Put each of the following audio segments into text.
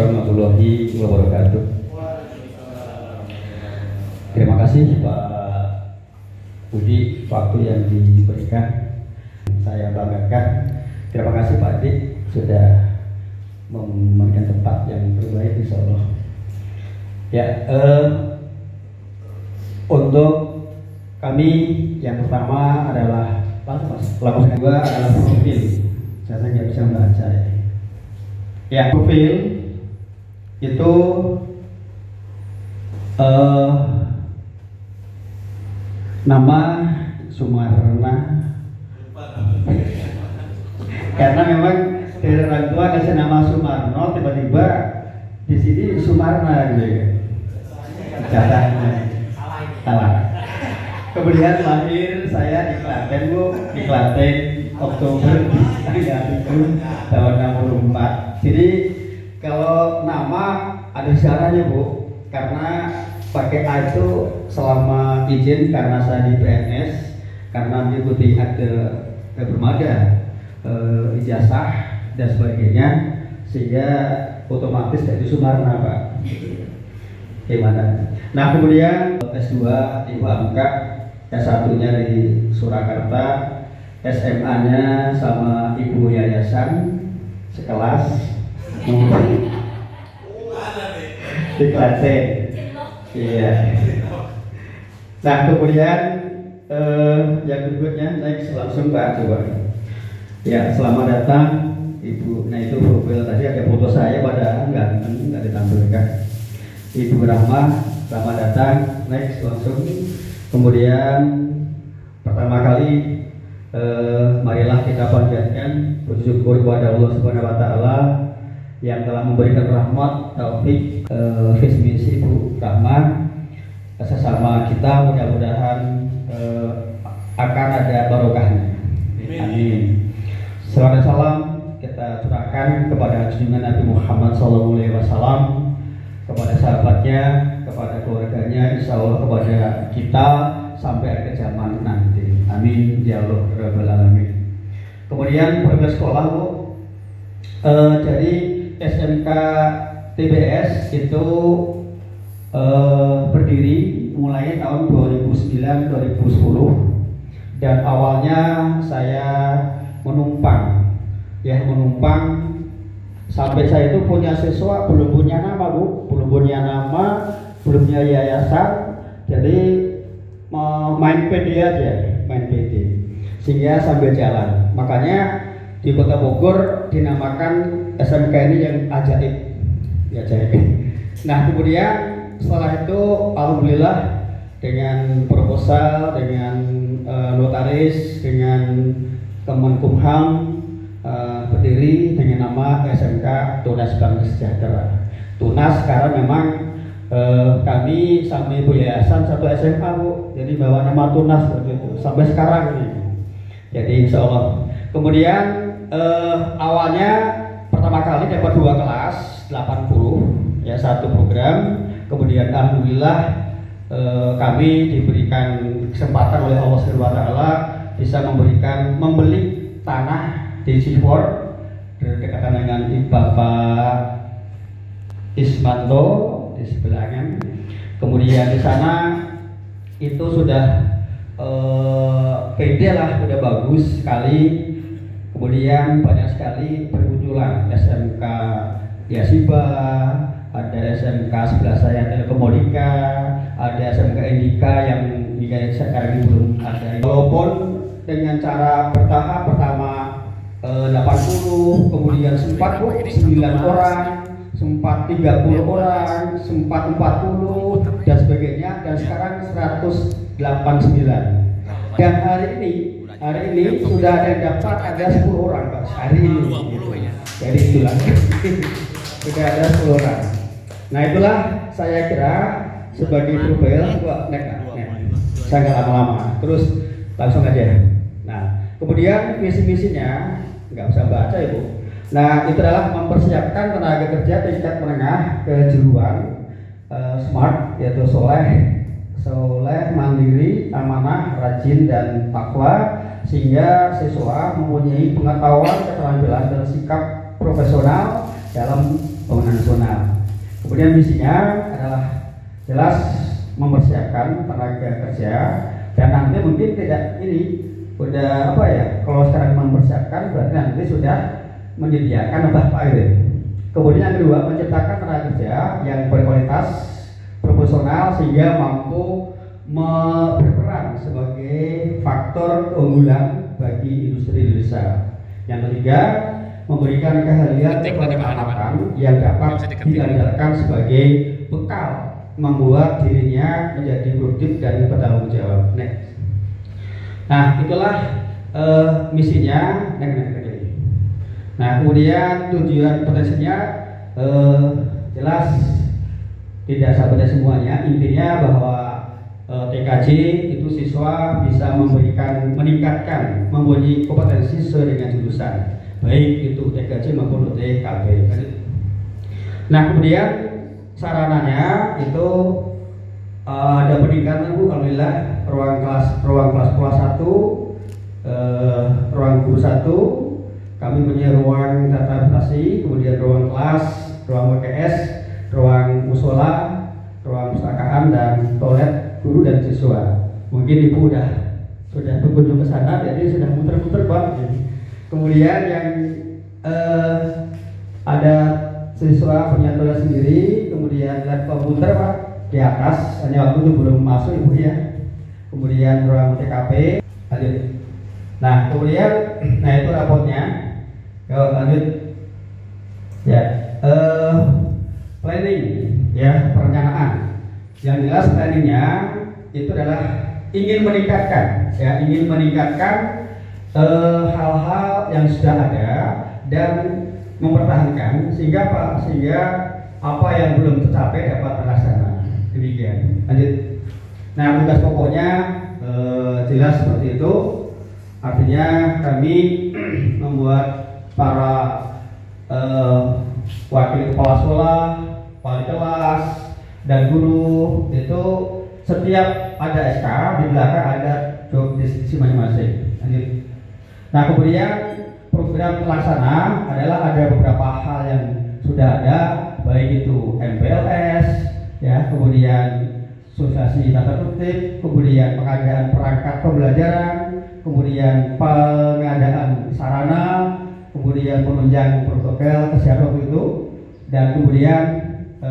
warahmatullahi wabarakatuh. Terima kasih Pak Budi waktu yang diberikan. Saya banggakan. Terima kasih Pak Dik sudah memberikan tempat yang terbaik insya Allah. Ya, untuk kami yang pertama adalah laporan kedua adalah profil. Saya nggak bisa membaca ya. Ya, profil itu nama Sumarna, karena memang dari orang tua kasih nama Sumarno, tiba-tiba di sini Sumarna gitu ya. Salah. Kemudian lahir saya di Klaten Bu, di Klaten Oktober tanggal 7 tahun 64. Jadi kalau nama ada syaratnya Bu, karena pakai A itu selama izin karena saya di PNS, karena mengikuti ada bermada ijazah dan sebagainya, sehingga otomatis dari Sumarna Pak. Gimana? Nah kemudian S2 di Bangka, S1-nya di Surakarta, SMA-nya sama ibu yayasan sekelas di Klaten. Iya. Nah kemudian yang berikutnya next langsung Pak coba. Ya, selamat datang Ibu. Nah itu profil tadi ada foto saya pada nggak ditampilkan. Ibu Rahmah, selamat datang. Next langsung. Kemudian pertama kali marilah kita panjatkan puji syukur kepada Allah Subhanahu Wa Taala yang telah memberikan rahmat, taufik, visi misi Ibu Rahmah sesama kita, mudah-mudahan akan ada barokahnya. Amin. Salam dan salam kita curahkan kepada junjungan Nabi Muhammad SAW, kepada sahabatnya, kepada keluarganya, insya Allah kepada kita sampai akhir zaman nanti. Amin ya Allah rabbal alamin. Kemudian program sekolah Bu, jadi SMK TBS itu berdiri mulai tahun 2009-2010, dan awalnya saya menumpang sampai saya itu punya siswa belum punya nama Bu, belum punya nama, belum punya yayasan, jadi main PD aja, main PD, sehingga sambil jalan. Makanya di Kota Bogor dinamakan SMK ini yang ajaib, ya ajaib. Nah kemudian setelah itu alhamdulillah dengan proposal, dengan notaris, dengan Kemenkumham, berdiri dengan nama SMK Tunas Bangsa Sejahtera. Tunas karena memang kami sama ibu yayasan satu SMA Bu, jadi bawa nama Tunas seperti itu sampai sekarang ini. Jadi insya Allah. Kemudian awalnya pertama kali dapat 2 kelas 80 ya, satu program. Kemudian alhamdulillah kami diberikan kesempatan oleh Allah Subhanahu Wa Taala bisa membeli tanah di Sipor berdekatan dengan Bapak Ismanto di sebelahnya. Kemudian di sana itu sudah PD lah, sudah bagus sekali. Kemudian banyak sekali bermunculan SMK Yasiba, ada SMK sebelah saya Telekomodika, ada SMK Indika yang hingga sekarang ini belum ada. Walaupun dengan cara bertahap, pertama 80, kemudian sempat 9 orang, sempat 30 orang, sempat 40 dan sebagainya, dan sekarang 189. Dan hari ini sudah ada yang dapat, ada 10 orang Pak hari ini. Jadi itulah sudah ada 10 orang. Nah itulah saya kira sebagai profil, saya nggak lama-lama, terus langsung aja. Nah kemudian visi-misinya nggak usah baca Ibu. Nah itu adalah mempersiapkan tenaga kerja tingkat menengah kejuruan smart, yaitu soleh, mandiri, amanah, rajin, dan takwa, sehingga siswa mempunyai pengetahuan, keterampilan, dan sikap profesional dalam pembangunan nasional. Kemudian misinya adalah jelas mempersiapkan tenaga kerja, dan nanti mungkin tidak ini udah apa ya, kalau sekarang mempersiapkan berarti nanti sudah menyediakan apa itu. Kemudian yang kedua, menciptakan tenaga kerja yang berkualitas, profesional, sehingga mampu berperan sebagai faktor keunggulan bagi industri Indonesia. Yang ketiga, memberikan keahlian pengetahuan yang dapat diandalkan sebagai bekal membuat dirinya menjadi produktif dan bertanggung jawab. Nah, itulah misinya. Nah, kemudian tujuan potensinya jelas tidak sampai semuanya. Intinya bahwa TKJ itu siswa bisa meningkatkan, mempunyai kompetensi sesuai dengan jurusan, baik itu TKJ maupun TKB. Nah, kemudian sarananya itu ada peningkatan Bu, alhamdulillah, ruang kelas kelas 1, ruang guru 1, kami punya ruang data prestasi, kemudian ruang kelas, ruang WKS, ruang musola, ruang pustakaan, dan toilet guru dan siswa. Mungkin Ibu sudah berkunjung ke sana, jadi sudah muter-muter Pak. Kemudian yang ada siswa punya toilet sendiri, kemudian lab komputer Pak di atas, hanya waktu itu belum masuk Ibu ya. Kemudian ruang TKP, lanjut. Nah, kemudian, nah itu rapotnya. Lanjut. Ya, planning, ya, perencanaan. Yang jelas planningnya itu adalah ingin meningkatkan, ya, hal-hal yang sudah ada dan mempertahankan sehingga apa yang belum tercapai dapat terlaksana. Demikian. Lanjut. Nah, tugas pokoknya jelas seperti itu. Artinya kami membuat para wakil kepala sekolah, wali kelas, dan guru itu setiap ada SK di belakang ada job deskripsi masing-masing. Lanjut. Nah, kemudian program pelaksana adalah ada beberapa hal yang sudah ada, baik itu MPLS, ya, kemudian sosialisasi tata tertib, kemudian pengadaan perangkat pembelajaran, kemudian pengadaan sarana, kemudian penunjang protokol kesehatan itu, dan kemudian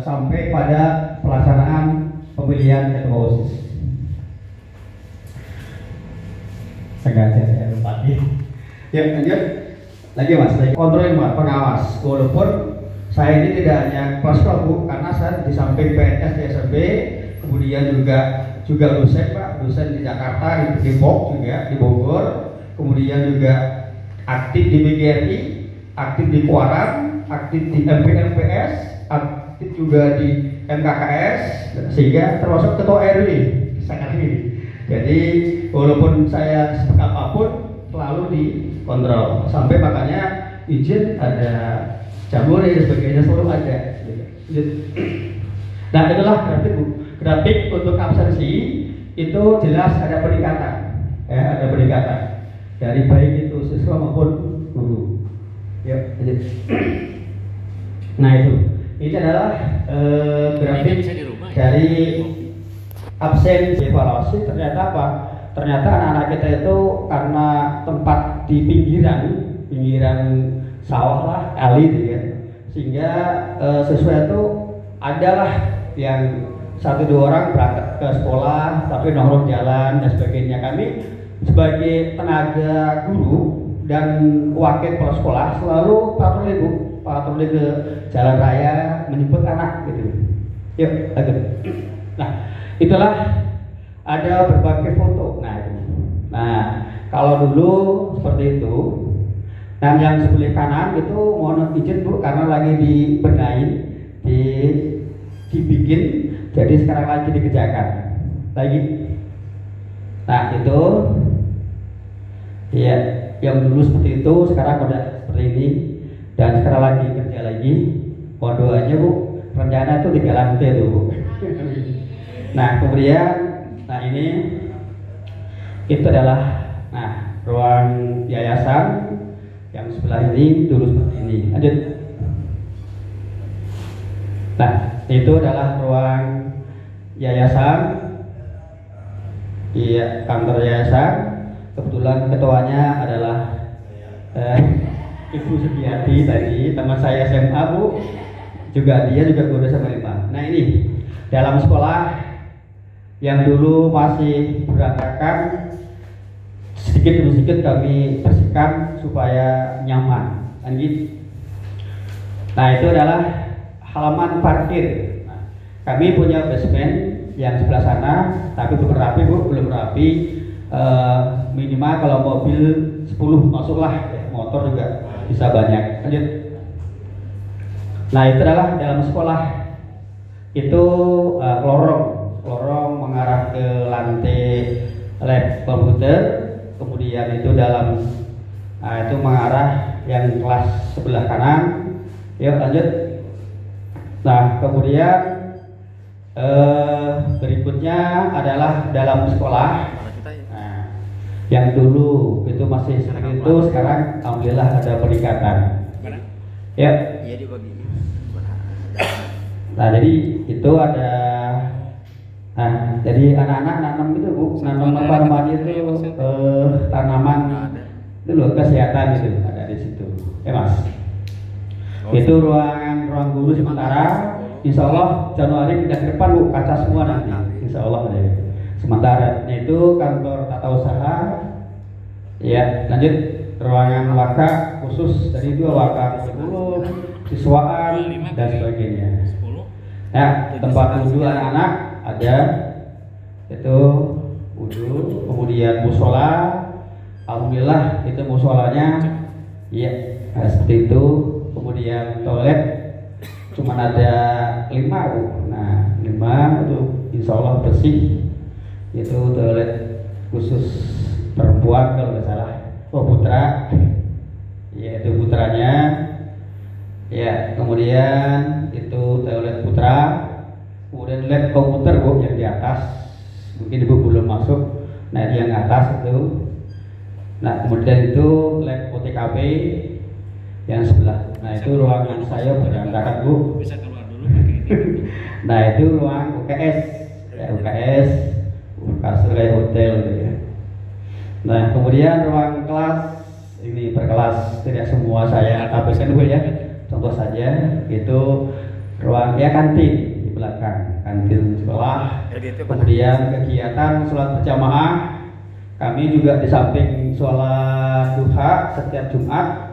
sampai pada pelaksanaan pemilihan ketua OSIS. Sengaja saya lupa. Ya, lanjut lagi Mas, lagi kontrol pengawas. Walaupun saya ini tidak hanya kelas Bu, karena saya di samping PNS di SMP, kemudian juga dosen Pak, dosen di Jakarta, di Depok juga, di Bogor, kemudian juga aktif di BGRI, aktif di Kuaran, aktif di MPLPS, aktif juga di MKKS, sehingga termasuk ketua RW sekarang ini. Jadi walaupun saya seperti apapun selalu dikontrol, sampai makanya izin ada jambore dan sebagainya selalu ada. Nah, itulah grafik untuk absensi itu jelas ada peningkatan, ya, ada peningkatan dari baik itu siswa maupun guru. Ya, nah ini adalah grafik dari absen evaluasi. Ternyata apa? Ternyata anak-anak kita itu karena tempat di pinggiran sawah lah, kali gitu ya, sehingga siswa itu adalah yang 1-2 orang berangkat ke sekolah tapi nongkrong jalan dan sebagainya. Kami sebagai tenaga guru dan wakil kepala sekolah selalu patroli ke jalan raya menjemput anak gitu. Yuk, lanjut. Nah, itulah ada berbagai foto. Nah, kalau dulu seperti itu. Nah, yang sebelah kanan itu mohon izin Bu, karena lagi dibenahi, dibikin, jadi sekarang lagi dikerjakan lagi. Nah, itu ya, yang dulu seperti itu sekarang udah seperti ini, dan sekarang lagi kerja lagi. Mohon doanya Bu, rencana itu 3 lantai tuh Bu. Nah, kemudian ini itu adalah ruang yayasan yang sebelah ini dulu seperti ini. Lanjut. Nah, itu adalah ruang yayasan, iya, kantor yayasan. Kebetulan ketuanya adalah Ibu Setiati tadi, teman saya SMA Bu, dia juga guru SMA 5. Nah ini dalam sekolah yang dulu masih berantakan, sedikit demi sedikit kami bersihkan supaya nyaman, kan gitu. Nah itu adalah halaman parkir. Nah, kami punya basement yang sebelah sana, tapi belum rapi Bu, belum rapi. Minimal kalau mobil 10 masuklah, motor juga bisa banyak. Lanjut. Nah itu adalah dalam sekolah itu lorong mengarah ke lantai lab komputer, kemudian itu dalam itu mengarah yang kelas sebelah kanan. Yuk lanjut. Nah kemudian berikutnya adalah dalam sekolah. Yang dulu itu masih seperti itu, sekarang alhamdulillah ada peningkatan. Ya. Iya dibagi. Nah jadi itu ada, jadi anak-anak nanam itu Bu, nanam apa namanya itu tanaman itu loh, kesehatan itu ada di situ. Mas. Itu ruang guru sementara. Insya Allah Januari pindah ke depan Bu, kaca semua nanti. Insya Allah ada. Sementara itu kantor tata usaha, ya lanjut ruangan waka khusus dari dua waka kurikulum, siswaan dan sebagainya. Ya tempat wudhu anak-anak ada, itu wudhu, kemudian musola, alhamdulillah itu musolanya, ya seperti itu. Kemudian toilet cuma ada 5 Bu, nah 5 itu insya Allah bersih. Itu toilet khusus perempuan kalau nggak salah, putra, ya itu putranya, ya kemudian itu toilet putra, kemudian lab komputer Bu yang di atas, mungkin Ibu belum masuk, nah yang atas itu, nah kemudian itu lab OTKP yang sebelah, nah itu ruangan saya berantakan Bu, nah itu ruang UKS, ya UKS kasur kayak hotel gitu ya. Nah kemudian ruang kelas ini per kelas, tidak semua saya tampilkan dulu ya. Contoh saja itu ruang ya kantin di belakang, kantin sekolah. Kemudian kegiatan sholat berjamaah, kami juga di samping sholat duha setiap Jumat